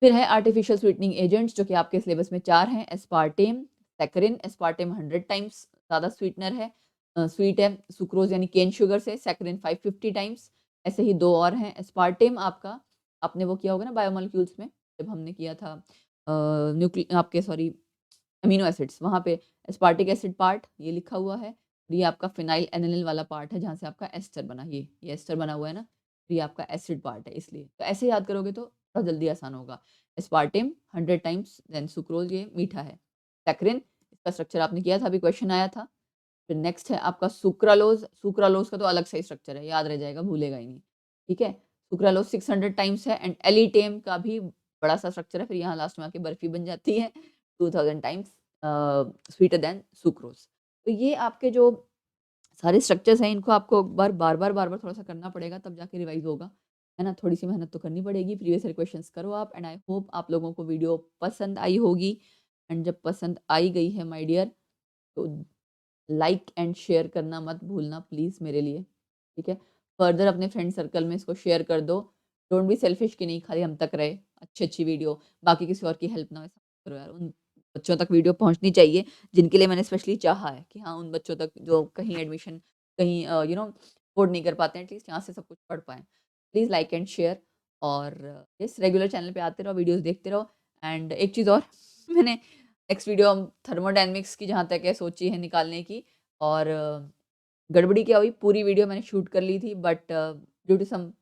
फिर है आर्टिफिशियल स्वीटनिंग एजेंट्स, जो कि आपके सिलेबस में 4 हैं। एस्पार्टेम, सैकरिन, एस्पार्टेम 100 टाइम्स ज़्यादा स्वीटनर है, स्वीट है। सुक्रोज़ यानी केन शुगर से सैकरिन 550 टाइम्स। ऐसे ही 2 और हैं। एस्पार्टेम आपका, आपने वो किया होगा ना बायोमोलेक्यूल्स में, जब हमने किया था न्यूक्लि आपके सॉरी अमीनो एसिड्स, वहाँ पे एस्पार्टिक एसिड पार्ट ये लिखा हुआ है। ये आपका फिनाइल एनालिल वाला पार्ट है, जहाँ से आपका एस्टर बना, ये एस्टर बना हुआ है ना, ये आपका एसिड पार्ट है इसलिए। तो ऐसे याद करोगे तो थोड़ा जल्दी आसान होगा। एस्पार्टेम 100 टाइम्स, देन सुक्रोज, ये मीठा है। सैकरिन, इसका स्ट्रक्चर आपने किया था, अभी क्वेश्चन आया था। फिर नेक्स्ट है आपका सुक्रालोज़, सुक्रालोज़ का तो अलग से ही स्ट्रक्चर है, याद रह जाएगा, भूलेगा ही नहीं, ठीक है? सुक्रालोज़ 600 टाइम्स है, एंड एलिटेम का भी बड़ा-सा स्ट्रक्चर है, फिर यहाँ लास्ट में आके बर्फी बन जाती है 2000 टाइम्स स्वीटर देन सुक्रोज़। तो ये आपके जो सारे स्ट्रक्चर्स हैं, इनको आपको एक बार बार-बार, बार-बार थोड़ा-सा करना पड़ेगा, तब जाके रिवाइज़ होगा, है ना? थोड़ी-सी मेहनत तो करनी पड़ेगी, प्रीवियस ईयर क्वेश्चंस करो आप, एंड आई होप आप लोगों को वीडियो पसंद आई होगी। एंड जब पसंद आई गई है माय डियर, तो लाइक एंड शेयर करना मत भूलना प्लीज़ मेरे लिए, ठीक है? फर्दर अपने फ्रेंड सर्कल में इसको शेयर कर दो। डोंट बी सेल्फिश कि नहीं खाली हम तक रहे, अच्छी-अच्छी वीडियो, बाकी किसी और की हेल्प ना हो, ऐसा मत करो यार। उन बच्चों तक वीडियो पहुँचनी चाहिए, जिनके लिए मैंने स्पेशली चाहा है कि हाँ, उन बच्चों तक जो कहीं एडमिशन, कहीं अफ़ोर्ड नहीं कर पाते हैं, एटलीस्ट यहाँ से सब कुछ पढ़ पाएँ। प्लीज़ लाइक एंड शेयर, और यस, रेगुलर चैनल पे आते रहो, वीडियोज़ देखते रहो। एंड एक चीज़ और मैंने नेक्स्ट वीडियो हम थर्मोडायनामिक्स की जहाँ तक है सोची है निकालने की, और गड़बड़ी क्या हुई, पूरी वीडियो मैंने शूट कर ली थी, but due to some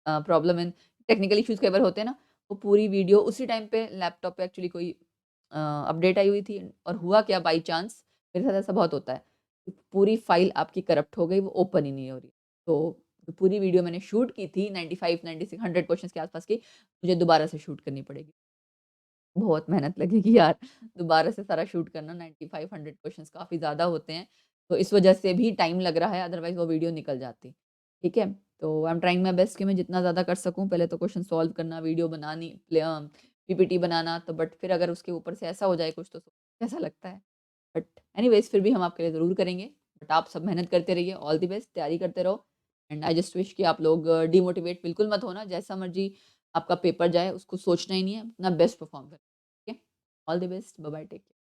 problem in technical issues कई बार होते हैं ना, वो पूरी वीडियो उसी टाइम पे लैपटॉप पे एक्चुअली कोई अपडेट आई हुई थी, और हुआ क्या बाय चांस, मेरे साथ ऐसा बहुत होता है, कि पूरी फाइल आपकी करप्ट हो गई, वो ओपन ही नहीं हो रही। तो जो पूरी वीडियो मैंने शूट की थी 95, 96, 100 क्वेश्चंस के आसपास की, मुझे दोबारा से शूट करनी पड़ेगी। बहुत मेहनत लगेगी यार, दोबारा से सारा शूट करना, 95, 100 क्वेश्चंस काफ़ी ज़्यादा होते हैं। तो इस वजह से भी टाइम लग रहा है, अदरवाइज़ वो वीडियो निकल जाती। ठीक है? तो I am trying my best कि मैं जितना ज़्यादा कर सकूँ, पहले तो क्वेश्चन सॉल्व करना, वीडियो बनानी, पीपीटी बनाना, तो बट फिर अगर उसके ऊपर से ऐसा हो जाए कुछ तो कैसा लगता है। बट एनीवेज़ फिर भी हम आपके लिए ज़रूर करेंगे। बट आप सब मेहनत करते रहिए, ऑल द बेस्ट, तैयारी करते रहो एंड आई जस्ट विश कि आप लोग डिमोटिवेट बिल्कुल मत होना, जैसा मर्ज़ी आपका पेपर जाए उसको सोचना ही नहीं है, अपना बेस्ट परफ़ॉर्म करें। ठीक है? All the best, bye bye, take care.